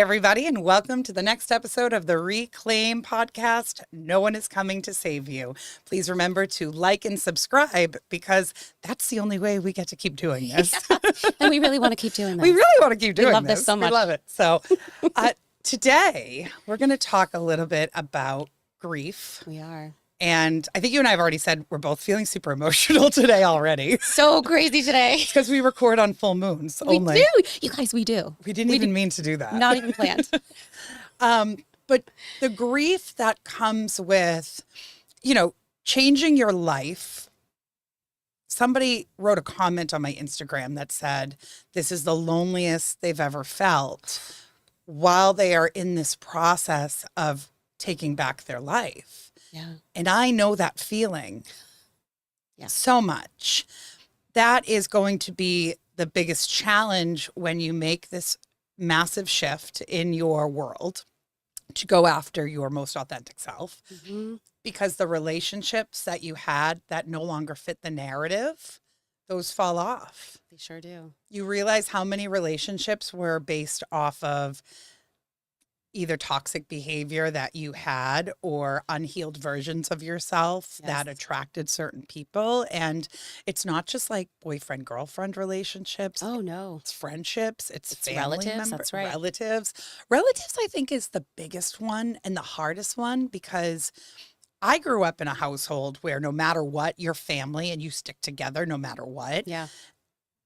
everybody, and welcome to the next episode of the Reclaim podcast. No one is coming to save you. Please remember to like and subscribe because that's the only way we get to keep doing this. And we really want to keep doing this. We really want to keep doing this. We love this so much. We love it. So today we're going to talk a little bit about grief. We are. And I think you and I have already said we're both feeling super emotional today already. So crazy today. It's because we record on full moons only. We do. You guys, we do. We didn't even mean to do that. Not even planned. But the grief that comes with, changing your life. Somebody wrote a comment on my Instagram that said, this is the loneliest they've ever felt while they are in this process of taking back their life. Yeah. And I know that feeling so much. That is going to be the biggest challenge when you make this massive shift in your world to go after your most authentic self. Mm-hmm. Because the relationships that you had that no longer fit the narrative, those fall off. They sure do. You realize how many relationships were based off of either toxic behavior that you had or unhealed versions of yourself that attracted certain people. And it's not just like boyfriend-girlfriend relationships. Oh, no. It's friendships. It's family relatives. members. That's right. Relatives, I think, is the biggest one and the hardest one because I grew up in a household where no matter what, you're family and you stick together no matter what. Yeah.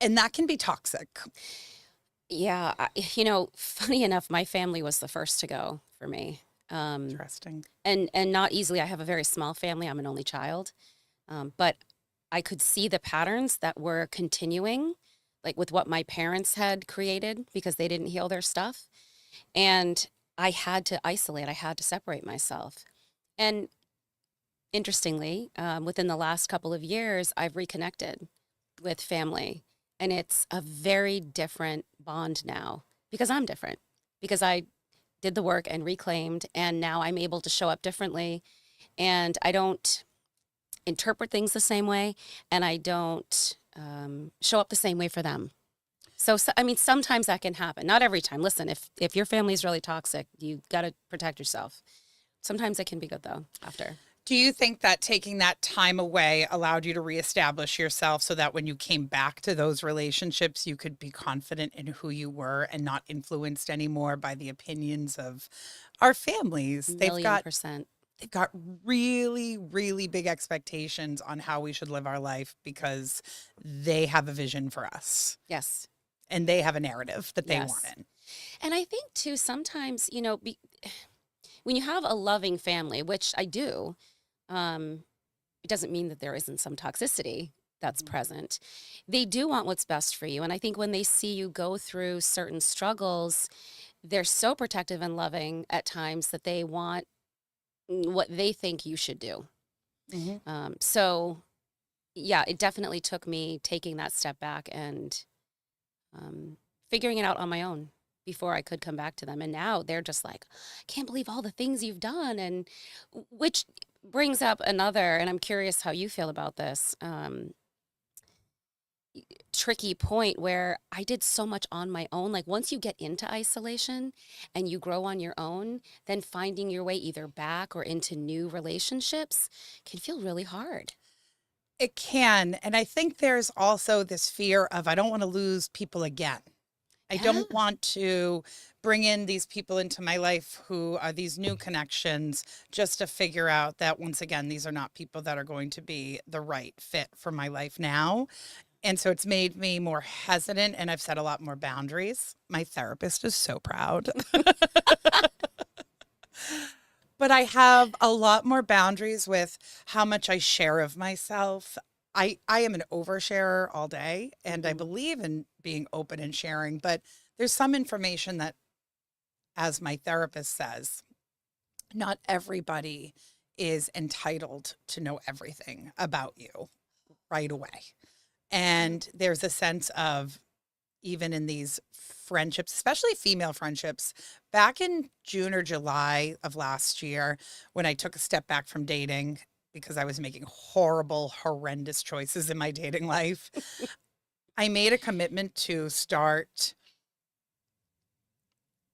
And that can be toxic. Yeah. Funny enough, my family was the first to go for me. Interesting. And not easily. I have a very small family. I'm an only child. But I could see the patterns that were continuing, like with what my parents had created because they didn't heal their stuff. And I had to isolate. I had to separate myself. And interestingly, within the last couple of years, I've reconnected with family. And it's a very different bond now because I'm different, because I did the work and reclaimed, and now I'm able to show up differently. And I don't interpret things the same way, and I don't show up the same way for them. So, sometimes that can happen. Not every time. Listen, if your family is really toxic, you got to protect yourself. Sometimes it can be good, though, after. Do you think that taking that time away allowed you to reestablish yourself so that when you came back to those relationships, you could be confident in who you were and not influenced anymore by the opinions of our families? They've got really, really big expectations on how we should live our life because they have a vision for us. Yes. And they have a narrative that they want in. And I think, too, sometimes, when you have a loving family, which I do, it doesn't mean that there isn't some toxicity that's present. They do want what's best for you. And I think when they see you go through certain struggles, they're so protective and loving at times that they want what they think you should do. Mm-hmm. It definitely took me taking that step back and figuring it out on my own before I could come back to them. And now they're just like, I can't believe all the things you've done. And which brings up another, and I'm curious how you feel about this, tricky point where I did so much on my own. Like once you get into isolation and you grow on your own, then finding your way either back or into new relationships can feel really hard. It can. And I think there's also this fear of, I don't want to lose people again. I don't want to bring in these people into my life who are these new connections just to figure out that, once again, these are not people that are going to be the right fit for my life now. And so it's made me more hesitant, and I've set a lot more boundaries. My therapist is so proud. But I have a lot more boundaries with how much I share of myself. I am an oversharer all day, and I believe in being open and sharing, but there's some information that, as my therapist says, not everybody is entitled to know everything about you right away. And there's a sense of, even in these friendships, especially female friendships, back in June or July of last year, when I took a step back from dating, because I was making horrendous choices in my dating life, I made a commitment to start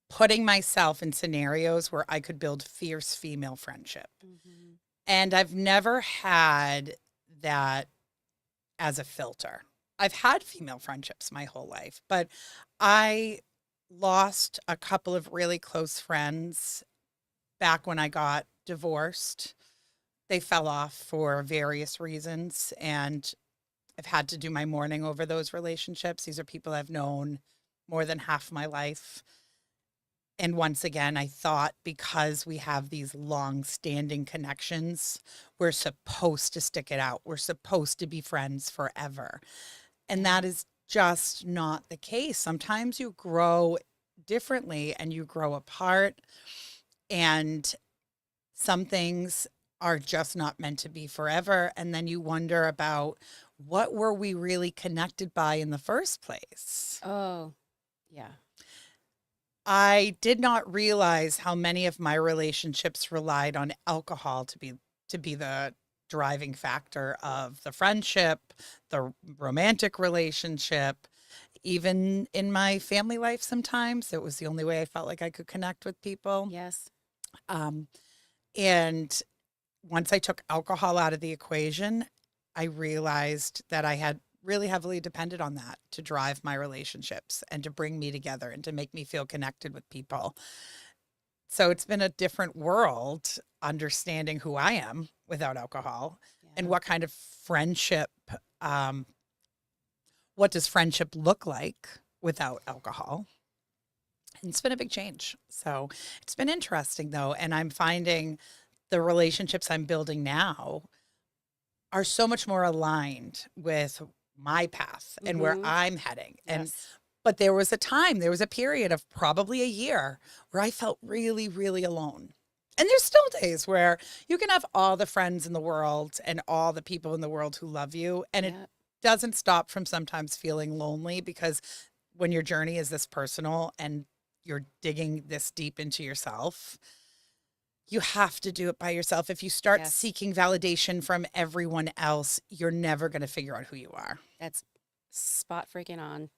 putting myself in scenarios where I could build fierce female friendship. Mm-hmm. And I've never had that as a filter. I've had female friendships my whole life, but I lost a couple of really close friends back when I got divorced. They fell off for various reasons, and I've had to do my mourning over those relationships. These are people I've known more than half my life. And once again, I thought because we have these long-standing connections, we're supposed to stick it out. We're supposed to be friends forever. And that is just not the case. Sometimes you grow differently and you grow apart, and some things are just not meant to be forever. And then you wonder about, what were we really connected by in the first place? Oh, yeah. I did not realize how many of my relationships relied on alcohol to be the driving factor of the friendship, the romantic relationship, even in my family life. Sometimes it was the only way I felt like I could connect with people. Yes. And once I took alcohol out of the equation, I realized that I had really heavily depended on that to drive my relationships and to bring me together and to make me feel connected with people. So it's been a different world understanding who I am without alcohol and what kind of friendship, what does friendship look like without alcohol? And it's been a big change. So it's been interesting though. And I'm finding the relationships I'm building now are so much more aligned with my path and where I'm heading. And but there was a period of probably a year where I felt really, really alone. And there's still days where you can have all the friends in the world and all the people in the world who love you. And it doesn't stop from sometimes feeling lonely, because when your journey is this personal and you're digging this deep into yourself, you have to do it by yourself. If you start seeking validation from everyone else, you're never going to figure out who you are. That's spot freaking on.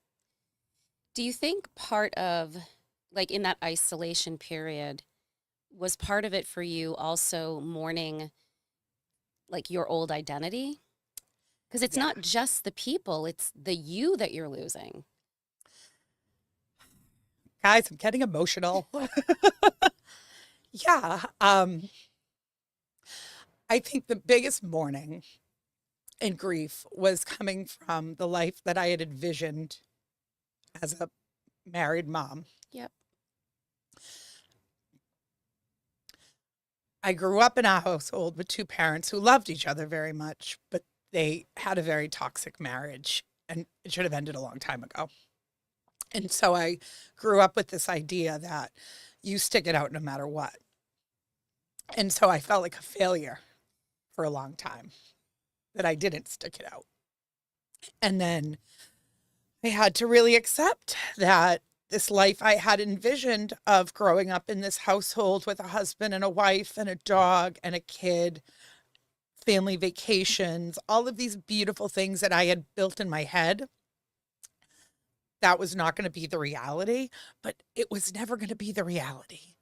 Do you think part of, like, in that isolation period, was part of it for you also mourning, like, your old identity? Because it's not just the people, it's the you that you're losing. Guys, I'm getting emotional. Yeah. I think the biggest mourning and grief was coming from the life that I had envisioned as a married mom. Yep. I grew up in a household with two parents who loved each other very much, but they had a very toxic marriage, and it should have ended a long time ago. And so I grew up with this idea that you stick it out no matter what. And so I felt like a failure for a long time that I didn't stick it out. And then I had to really accept that this life I had envisioned of growing up in this household with a husband and a wife and a dog and a kid, family vacations, all of these beautiful things that I had built in my head, that was not going to be the reality, but it was never going to be the reality.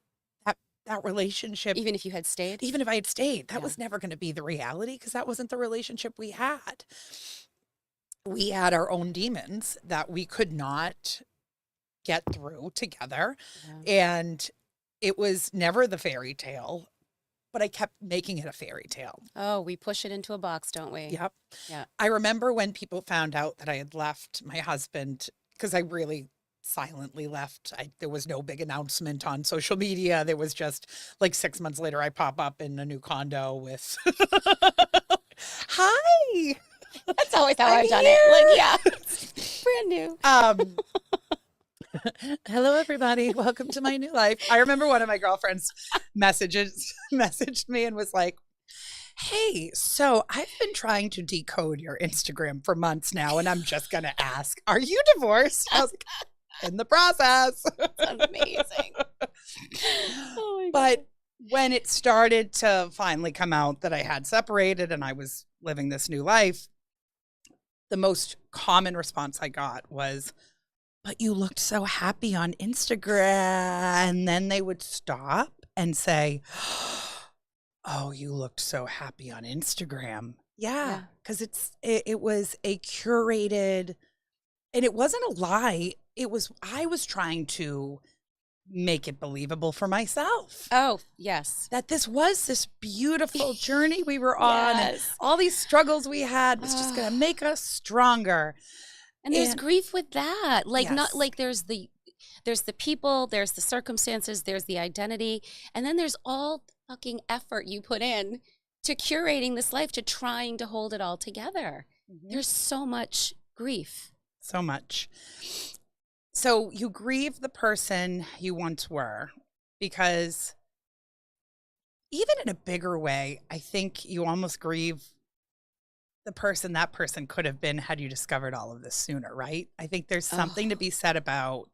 That relationship, Even if you had stayed? even if I had stayed, that was never going to be the reality, because that wasn't the relationship we had. We had our own demons that we could not get through together. And it was never the fairy tale, but I kept making it a fairy tale. Oh, we push it into a box, don't we? Yep. Yeah. I remember when people found out that I had left my husband, because I really silently left. There was no big announcement on social media. There was just like 6 months later, I pop up in a new condo with, hi. That's always how I've done here. it. Like, yeah, brand new. Hello, everybody. Welcome to my new life. I remember one of my girlfriends messaged me and was like, hey, so I've been trying to decode your Instagram for months now, and I'm just going to ask, are you divorced? I was like, in the process. That's amazing. Oh my God. But when it started to finally come out that I had separated and I was living this new life, the most common response I got was, but you looked so happy on Instagram. And then they would stop and say, oh, you looked so happy on Instagram. Yeah, Yeah. because it was a curated, and it wasn't a lie. It was, I was trying to make it believable for myself Oh, yes. that this was this beautiful journey we were on, and Yes. all these struggles we had was just going to make us stronger. And there's And grief with that. Like, not yes, like there's the people, there's the circumstances, there's the identity, and then there's all the fucking effort you put in to curating this life, to trying to hold it all together. There's so much grief. so much. So you grieve the person you once were, because even in a bigger way, I think you almost grieve the person that person could have been had you discovered all of this sooner, right? I think there's something to Oh, be said about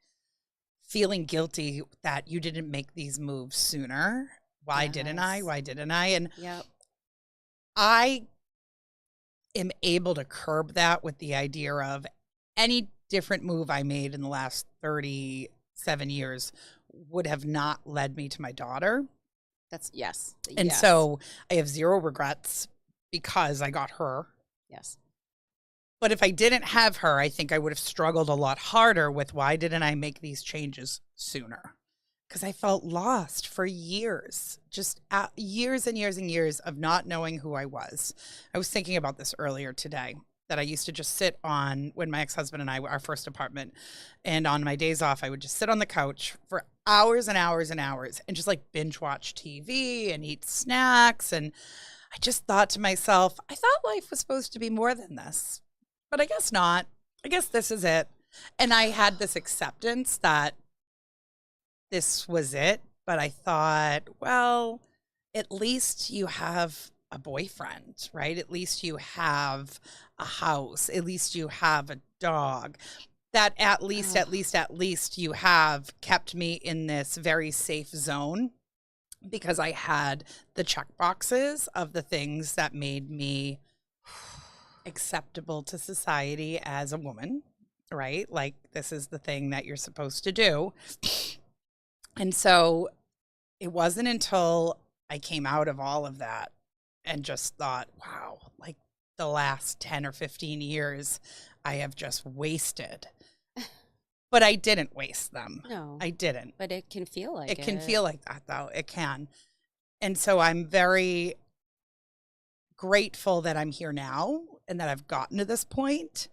feeling guilty that you didn't make these moves sooner. Why didn't I? yes. Why didn't I? And Yep. I am able to curb that with the idea of any different move I made in the last 37 years would have not led me to my daughter. That's yes. And Yes. so I have zero regrets because I got her. Yes. But if I didn't have her, I think I would have struggled a lot harder with why didn't I make these changes sooner? Because I felt lost for years, just years and years and years of not knowing who I was. I was thinking about this earlier today, that I used to just sit on, when my ex-husband and I were our first apartment, and on my days off, I would just sit on the couch for hours and hours and hours and just like binge watch TV and eat snacks. And I just thought to myself, I thought life was supposed to be more than this, but I guess not. I guess this is it. And I had this acceptance that this was it. But I thought, well, at least you have a boyfriend, right? At least you have a house. At least you have a dog. That at least you have kept me in this very safe zone, because I had the check boxes of the things that made me acceptable to society as a woman, right? Like, this is the thing that you're supposed to do. And so it wasn't until I came out of all of that and just thought, wow, like the last 10 or 15 years I have just wasted. But I didn't waste them. No. I didn't. But it can feel like It can feel like that, though. It can. And so I'm very grateful that I'm here now and that I've gotten to this point.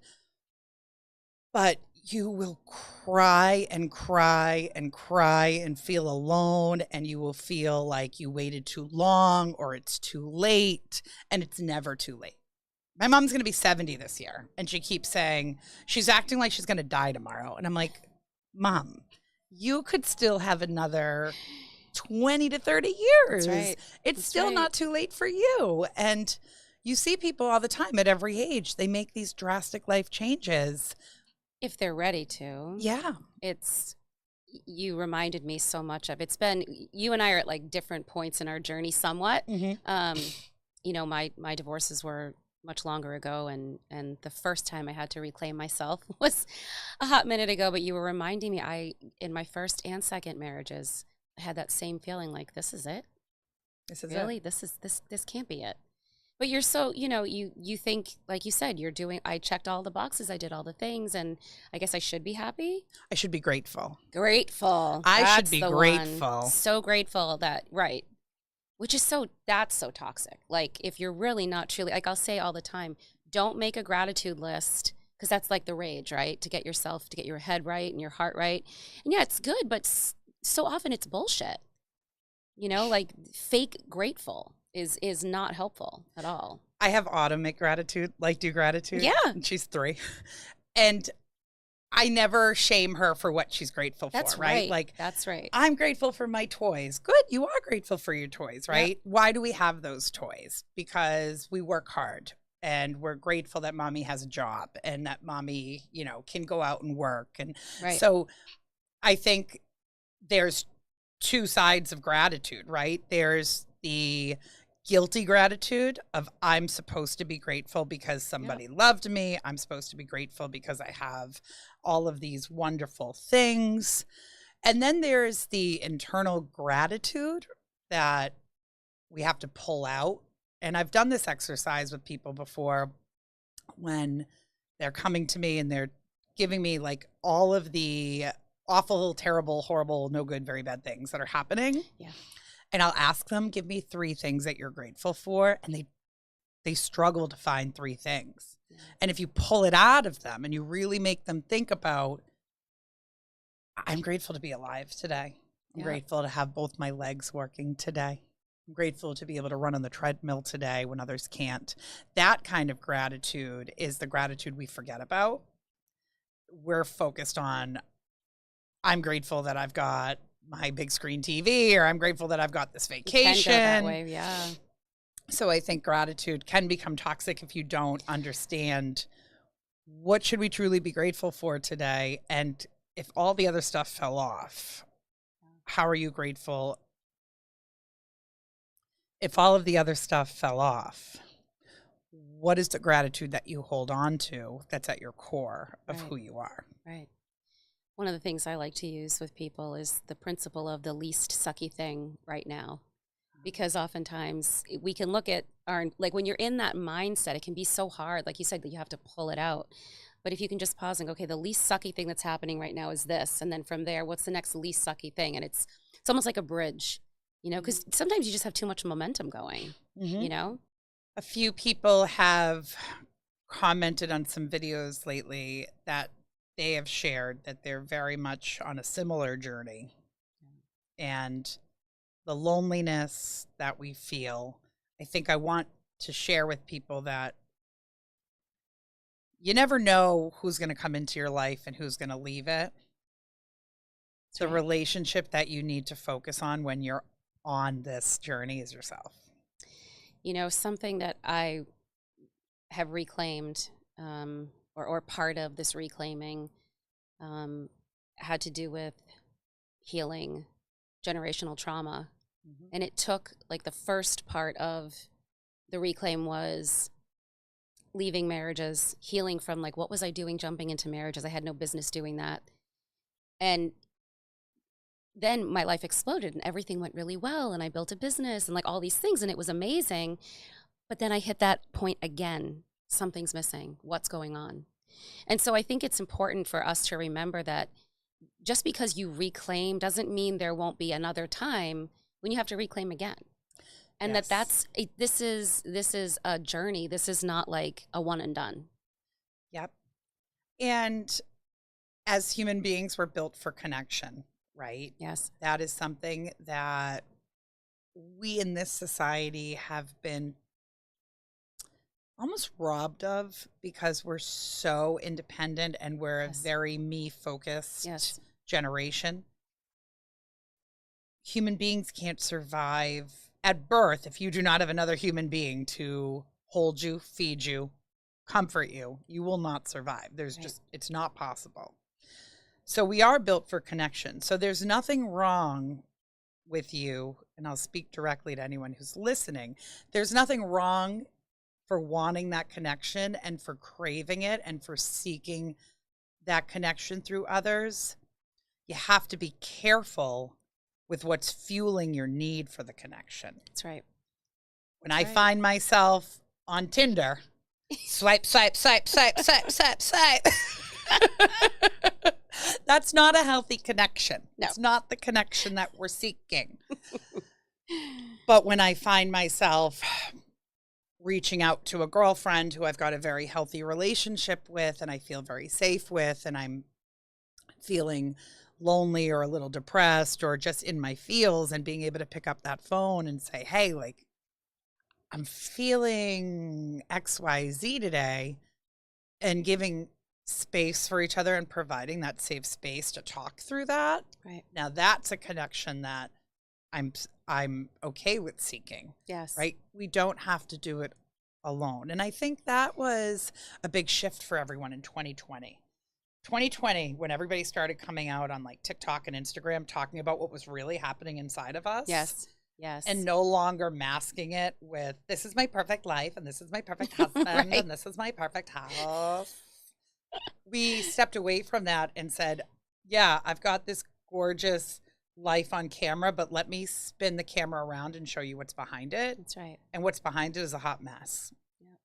But you will cry and cry and cry and feel alone, and you will feel like you waited too long or it's too late, and it's never too late. My mom's going to be 70 this year, and she keeps saying she's acting like she's going to die tomorrow. And I'm like, Mom, you could still have another 20 to 30 years. That's right. It's That's still right. not too late for you. And you see people all the time at every age, they make these drastic life changes. If they're ready to. Yeah. It's, you reminded me so much of, it's been, you and I are at like different points in our journey somewhat. Mm-hmm. You know, my divorces were much longer ago, and the first time I had to reclaim myself was a hot minute ago, but you were reminding me, in my first and second marriages, I had that same feeling like, this is it. This is Really? it. This can't be it. But you're so, you think, like you said, I checked all the boxes, I did all the things, and I guess I should be happy. I should be grateful. Grateful. I should That's be the grateful. one. So grateful that, right. Which is that's so toxic. Like, if you're really not truly, like I'll say all the time, don't make a gratitude list, because that's like the rage, right? To get your head right and your heart right. And yeah, it's good, but so often it's bullshit. Like fake grateful is not helpful at all. I have Autumn make gratitude, like do gratitude. Yeah. And she's 3. And I never shame her for what she's grateful That's for, right? right. Like, That's right. I'm grateful for my toys. Good. You are grateful for your toys, right? Yep. Why do we have those toys? Because we work hard, and we're grateful that mommy has a job and that mommy, can go out and work. And Right. so I think there's 2 sides of gratitude, right? There's the guilty gratitude of I'm supposed to be grateful because somebody loved me. I'm supposed to be grateful because I have all of these wonderful things. And then there's the internal gratitude that we have to pull out. And I've done this exercise with people before when they're coming to me and they're giving me like all of the awful, terrible, horrible, no good, very bad things that are happening. Yeah. And I'll ask them, give me 3 things that you're grateful for. And they struggle to find 3 things. Yeah. And if you pull it out of them and you really make them think about, I'm grateful to be alive today. I'm grateful to have both my legs working today. I'm grateful to be able to run on the treadmill today when others can't. That kind of gratitude is the gratitude we forget about. We're focused on, I'm grateful that I've got my big screen TV, or I'm grateful that I've got this vacation. It can go that way, yeah. So I think gratitude can become toxic if you don't understand what should we truly be grateful for today. And if all the other stuff fell off, how are you grateful? If all of the other stuff fell off, what is the gratitude that you hold on to that's at your core of who you are? Right. One of the things I like to use with people is the principle of the least sucky thing right now. Because oftentimes we can look at like when you're in that mindset, it can be so hard. Like you said, that you have to pull it out. But if you can just pause and go, okay, the least sucky thing that's happening right now is this. And then from there, what's the next least sucky thing? And it's almost like a bridge, because sometimes you just have too much momentum going, A few people have commented on some videos lately that they have shared that they're very much on a similar journey. And the loneliness that we feel, I think I want to share with people that you never know who's going to come into your life and who's going to leave it. The relationship that you need to focus on when you're on this journey is yourself. Something that I have reclaimed, or part of this reclaiming, had to do with healing generational trauma. And it took, like, the first part of the reclaim was leaving marriages, healing from, like, what was I doing jumping into marriages? I had no business doing that. And then my life exploded and everything went really well. And I built a business and like all these things and it was amazing. But then I hit that point again. Something's missing. What's going on? And so I think it's important for us to remember that just because you reclaim doesn't mean there won't be another time when you have to reclaim again. And this is a journey. This is not like a one and done. Yep. And as human beings, we're built for connection, right? Yes. That is something that we in this society have been almost robbed of because we're so independent and we're a very me-focused generation. Human beings can't survive at birth if you do not have another human being to hold you, feed you, comfort you. You will not survive. It's not possible. So we are built for connection. So there's nothing wrong with you, and I'll speak directly to anyone who's listening. There's nothing wrong for wanting that connection and for craving it and for seeking that connection through others. You have to be careful with what's fueling your need for the connection. That's right. When I find myself on Tinder, swipe, swipe, swipe, swipe, swipe, swipe, swipe. That's not a healthy connection. No. It's not the connection that we're seeking. But when I find myself reaching out to a girlfriend who I've got a very healthy relationship with and I feel very safe with, and I'm feeling lonely or a little depressed or just in my feels, and being able to pick up that phone and say, hey, like, I'm feeling XYZ today, and giving space for each other and providing that safe space to talk through that. Right. Now that's a connection that I'm okay with seeking. Yes. Right. We don't have to do it alone. And I think that was a big shift for everyone in 2020. 2020, when everybody started coming out on like TikTok and Instagram talking about what was really happening inside of us. Yes. and Yes. no longer masking it with, this is my perfect life and this is my perfect husband Right. and this is my perfect house. We stepped away from that and said, yeah, I've got this gorgeous life on camera, but let me spin the camera around and show you what's behind it. That's right. And what's behind it is a hot mess. Yep.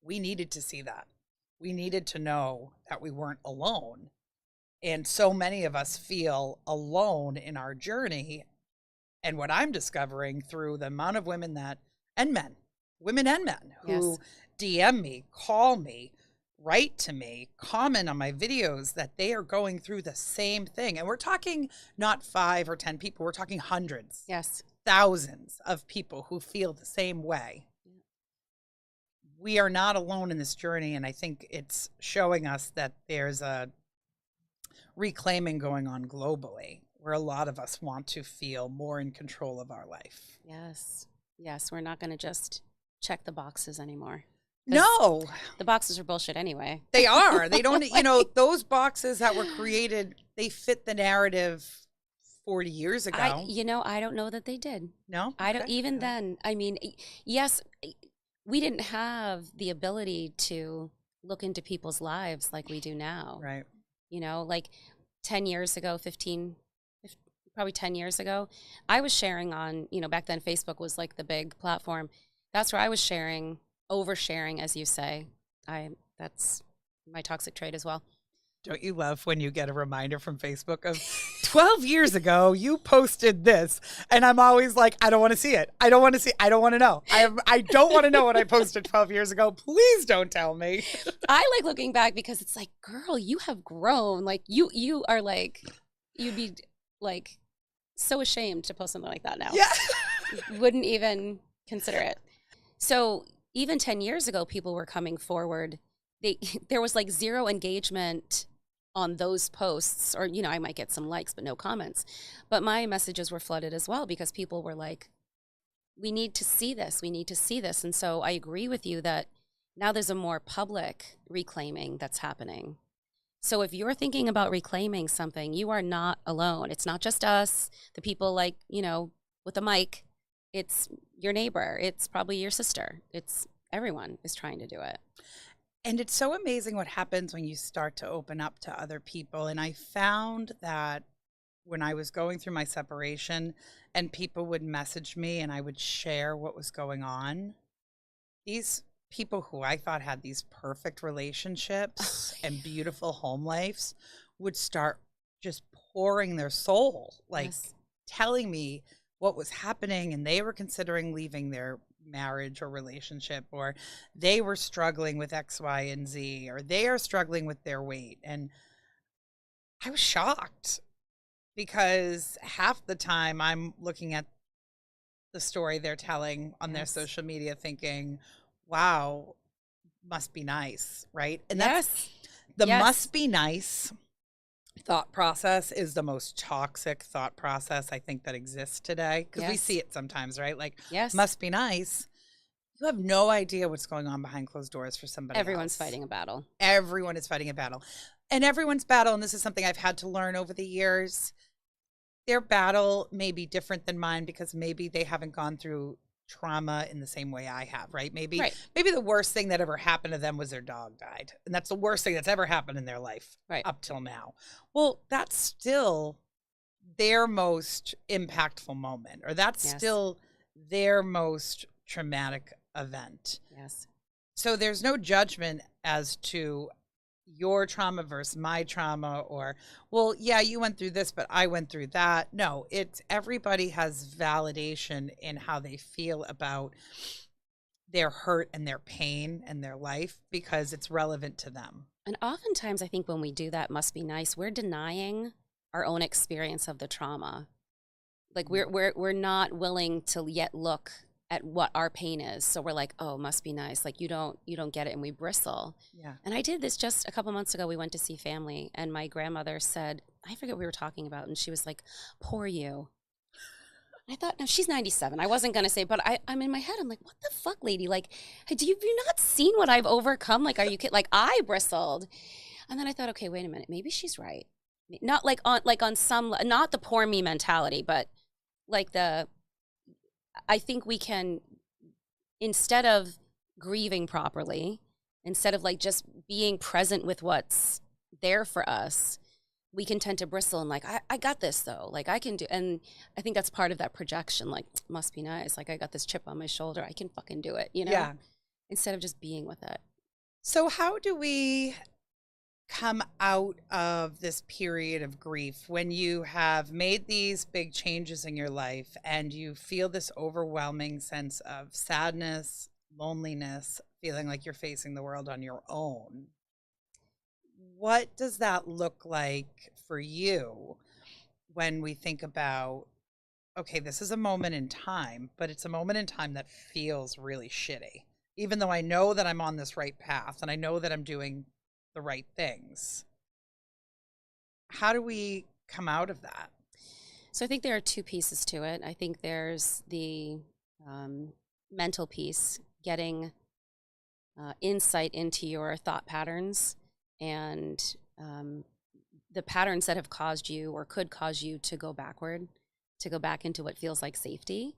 We needed to see that. We needed to know that we weren't alone. And so many of us feel alone in our journey. And what I'm discovering through the amount of women women and men who DM me, call me, write to me, comment on my videos, that they are going through the same thing. And we're talking not 5 or 10 people, we're talking hundreds, Yes. thousands of people who feel the same way. We are not alone in this journey. And I think it's showing us that there's a reclaiming going on globally, where a lot of us want to feel more in control of our life. Yes. Yes. We're not going to just check the boxes anymore. No, The boxes are bullshit anyway. they are. They don't, those boxes that were created, they fit the narrative 40 years ago. I don't know that they did. No? I don't, Okay. even then, I mean, yes, we didn't have the ability to look into people's lives like we do now. Right. Like 10 years ago, probably 10 years ago, I was sharing on, back then Facebook was like the big platform. That's where I was oversharing, as you say. That's my toxic trait as well. Don't you love when you get a reminder from Facebook of 12 years ago, you posted this? And I'm always like, I don't want to see it. I don't want to see. I don't want to know. I don't want to know what I posted 12 years ago. Please don't tell me. I like looking back because it's like, girl, you have grown. Like you are like, you'd be like so ashamed to post something like that now. Yeah. You wouldn't even consider it. So even 10 years ago, people were coming forward. There was like zero engagement on those posts, or, I might get some likes, but no comments. But my messages were flooded as well because people were like, we need to see this. We need to see this. And so I agree with you that now there's a more public reclaiming that's happening. So if you're thinking about reclaiming something, you are not alone. It's not just us, the people like, with a mic. It's your neighbor. It's probably your sister. It's everyone is trying to do it. And it's so amazing what happens when you start to open up to other people. And I found that when I was going through my separation and people would message me and I would share what was going on, these people who I thought had these perfect relationships and beautiful home lives would start just pouring their soul, like Yes. telling me what was happening, and they were considering leaving their marriage or relationship, or they were struggling with X, Y, and Z, or they are struggling with their weight. And I was shocked because half the time I'm looking at the story they're telling on their Yes. social media thinking, wow, must be nice, right? And Yes. that's the Yes. must be nice thought process is the most toxic thought process I think that exists today, because we Yes. see it sometimes, right? Like, Yes. must be nice. You have no idea what's going on behind closed doors for somebody Everyone's else. fighting a battle. Everyone is fighting a battle. And everyone's battle, and this is something I've had to learn over the years, their battle may be different than mine because maybe they haven't gone through trauma in the same way I have, right? Maybe Right. the worst thing that ever happened to them was their dog died. And that's the worst thing that's ever happened in their life Right. up till now. Well, that's still their most impactful moment, or that's Yes. still their most traumatic event. Yes. So there's no judgment as to your trauma versus my trauma, or, well, yeah, you went through this, but I went through that. No, it's everybody has validation in how they feel about their hurt and their pain and their life because it's relevant to them. And oftentimes I think when we do that must be nice, we're denying our own experience of the trauma. Like we're not willing to yet look at what our pain is. So we're like, oh, must be nice. Like you don't get it, and we bristle. Yeah. And I did this just a couple months ago. We went to see family, and my grandmother said, I forget what we were talking about, and she was like, poor you. I thought, no, she's 97. I wasn't going to say, but I'm in my head. I'm like, what the fuck, lady? Like, have you not seen what I've overcome? Like, are you kidding? Like, I bristled. And then I thought, okay, wait a minute. Maybe she's right. Not like on some, not the poor me mentality, but like I think we can, instead of grieving properly, instead of like just being present with what's there for us, we can tend to bristle and like, I got this though. Like I can do, and I think that's part of that projection. Like, must be nice. Like I got this chip on my shoulder. I can fucking do it, you know? Yeah. Instead of just being with it. So how do we come out of this period of grief when you have made these big changes in your life and you feel this overwhelming sense of sadness, loneliness, feeling like you're facing the world on your own? What does that look like for you when we think about, okay, this is a moment in time, but it's a moment in time that feels really shitty, even though I know that I'm on this right path and I know that I'm doing the right things? How do we come out of that? So I think there are two pieces to it. I think there's the mental piece, getting insight into your thought patterns and the patterns that have caused you or could cause you to go backward, to go back into what feels like safety.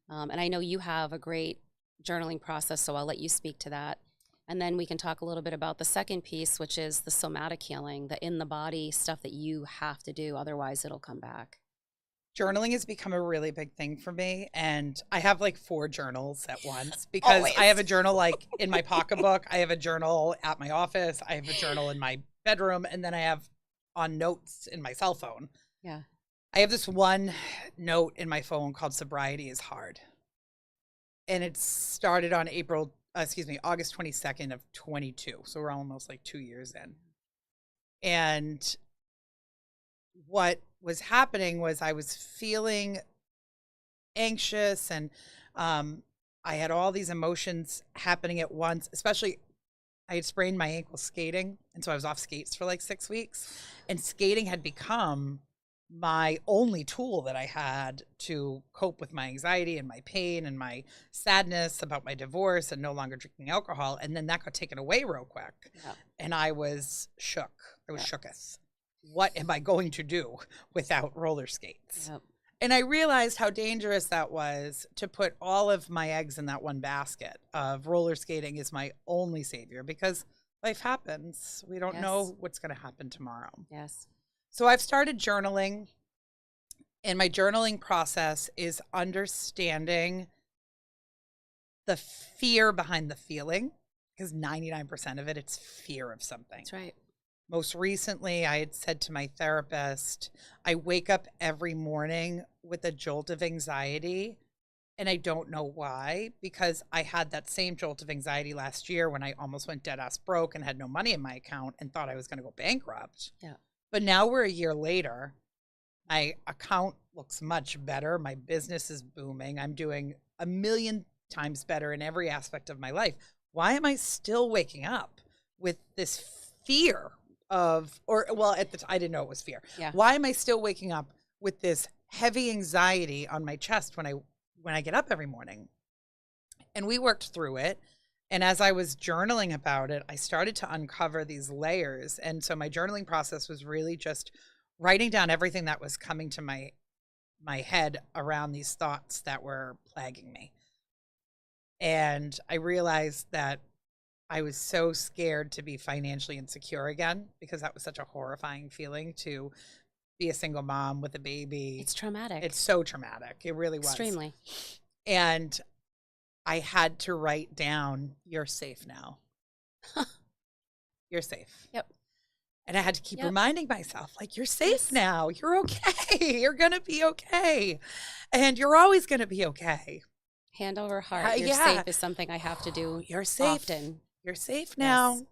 And I know you have a great journaling process, so I'll let you speak to that. And then we can talk a little bit about the second piece, which is the somatic healing, the in the body stuff that you have to do, otherwise it'll come back. Journaling has become a really big thing for me. And I have like 4 journals at once because I have a journal like in my pocketbook. I have a journal at my office. I have a journal in my bedroom. And then I have on notes in my cell phone. Yeah. I have this one note in my phone called Sobriety is Hard. And it started on August 22nd of 22. So we're almost like 2 years in. And what was happening was I was feeling anxious and I had all these emotions happening at once, especially I had sprained my ankle skating. And so I was off skates for like 6 weeks, and skating had become my only tool that I had to cope with my anxiety and my pain and my sadness about my divorce and no longer drinking alcohol. And then that got taken away real quick. Yeah. And I was shook. I was shooketh. What am I going to do without roller skates? Yep. And I realized how dangerous that was to put all of my eggs in that one basket of roller skating is my only savior, because life happens. We don't know what's going to happen tomorrow. Yes. So I've started journaling, and my journaling process is understanding the fear behind the feeling, because 99% of it, it's fear of something. That's right. Most recently, I had said to my therapist, I wake up every morning with a jolt of anxiety, and I don't know why, because I had that same jolt of anxiety last year when I almost went dead ass broke and had no money in my account and thought I was going to go bankrupt. Yeah. But now we're a year later. My account looks much better. My business is booming. I'm doing a million times better in every aspect of my life. Why am I still waking up with this fear of, at the time, I didn't know it was fear. Yeah. Why am I still waking up with this heavy anxiety on my chest when I get up every morning? And we worked through it. And as I was journaling about it, I started to uncover these layers. And so my journaling process was really just writing down everything that was coming to my head around these thoughts that were plaguing me. And I realized that I was so scared to be financially insecure again, because that was such a horrifying feeling to be a single mom with a baby. It's traumatic. It's so traumatic. It really was. Extremely. And I had to write down, you're safe now. You're safe. Yep. And I had to keep reminding myself, like, you're safe now. You're okay. You're going to be okay. And you're always going to be okay. Hand over heart. You're safe is something I have to do. You're safe. Often. You're safe now. Yes.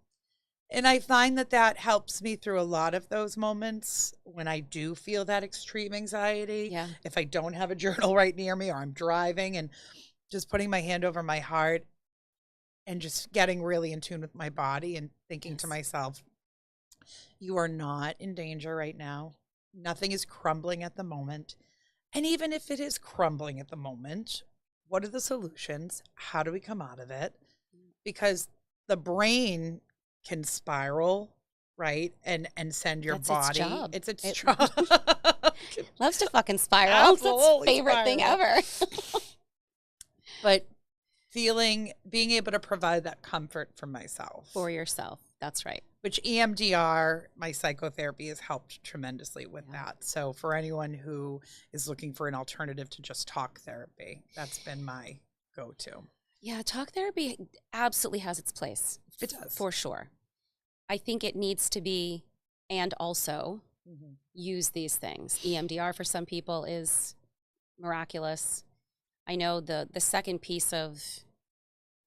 And I find that helps me through a lot of those moments when I do feel that extreme anxiety. Yeah. If I don't have a journal right near me, or I'm driving, and just putting my hand over my heart and just getting really in tune with my body and thinking to myself, you are not in danger right now. Nothing is crumbling at the moment. And even if it is crumbling at the moment, what are the solutions? How do we come out of it? Because the brain can spiral, right? And send your body. Its job. It's its job. Loves to fucking spiral. It's its favorite thing ever. but being able to provide that comfort for myself. For yourself. That's right. Which EMDR, my psychotherapy, has helped tremendously with Yeah. that. So for anyone who is looking for an alternative to just talk therapy, that's been my go-to. Yeah, talk therapy absolutely has its place. It does. For sure. I think it needs to be, and also use these things. EMDR for some people is miraculous. I know the second piece of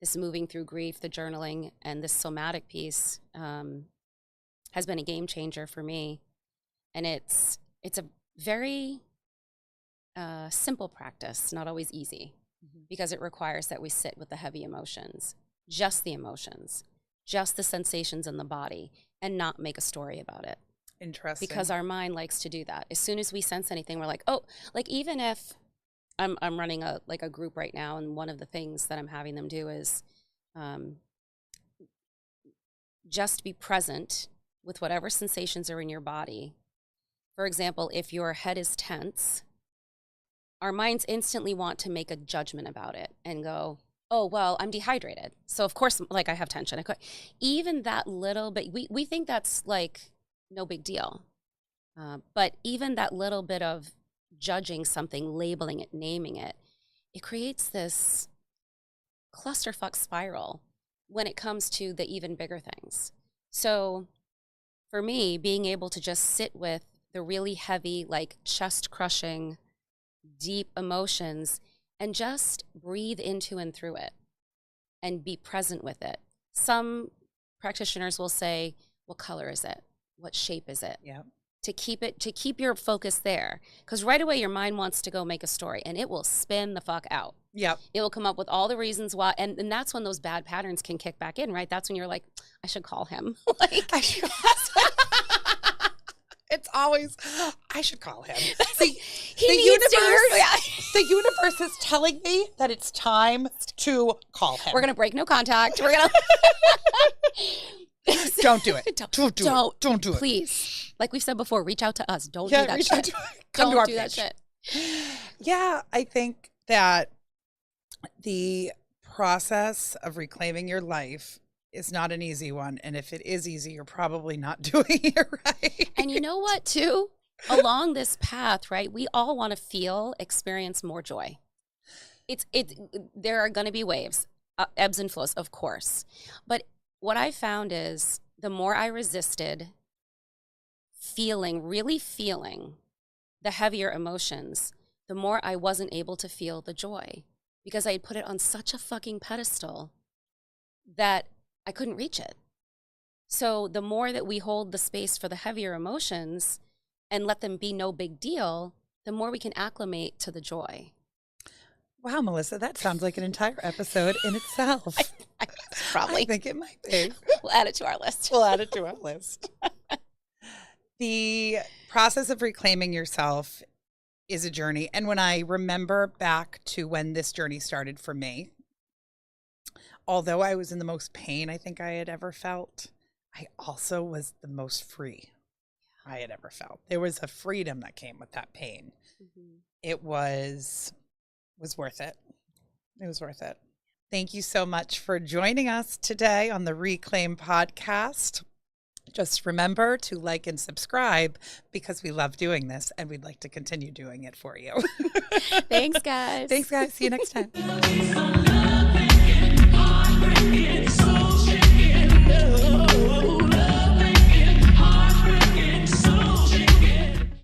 this moving through grief, the journaling, and this somatic piece has been a game changer for me. And it's a very simple practice, not always easy, because it requires that we sit with the heavy emotions, just the sensations in the body, and not make a story about it. Interesting. Because our mind likes to do that. As soon as we sense anything, we're like, oh, like even if I'm running a group right now, and one of the things that I'm having them do is just be present with whatever sensations are in your body. For example, if your head is tense, our minds instantly want to make a judgment about it and go, oh, well, I'm dehydrated. So of course, like I have tension. Even that little bit, we think that's like no big deal. But even that little bit of judging something, labeling it, naming it, it creates this clusterfuck spiral when it comes to the even bigger things. So for me, being able to just sit with the really heavy, like chest crushing, deep emotions and just breathe into and through it and be present with it. Some practitioners will say, what color is it? What shape is it? Yeah. To keep your focus there. Because right away your mind wants to go make a story and it will spin the fuck out. Yep. It will come up with all the reasons why. And that's when those bad patterns can kick back in, right? That's when you're like, I should call him. It's always, I should call him. The universe is telling me that it's time to call him. We're going to break no contact. We're going to. Don't do it. Don't do it. Please. Like we've said before, reach out to us. Don't do that shit. Come to our do that page. shit. Yeah, I think that the process of reclaiming your life is not an easy one. And if it is easy, you're probably not doing it right. And you know what, too? Along this path, right, we all want to experience more joy. There are going to be waves, ebbs and flows, of course. But what I found is the more I resisted really feeling the heavier emotions, the more I wasn't able to feel the joy because I had put it on such a fucking pedestal that I couldn't reach it. So the more that we hold the space for the heavier emotions and let them be no big deal, the more we can acclimate to the joy. Wow, Melissa, that sounds like an entire episode in itself. Probably. I think it might be. We'll add it to our list. The process of reclaiming yourself is a journey. And when I remember back to when this journey started for me, although I was in the most pain I think I had ever felt, I also was the most free I had ever felt. There was a freedom that came with that pain. Mm-hmm. It was worth it. It was worth it. Thank you so much for joining us today on the Reclaim podcast. Just remember to like and subscribe because we love doing this and we'd like to continue doing it for you. Thanks, guys. Thanks, guys. See you next time.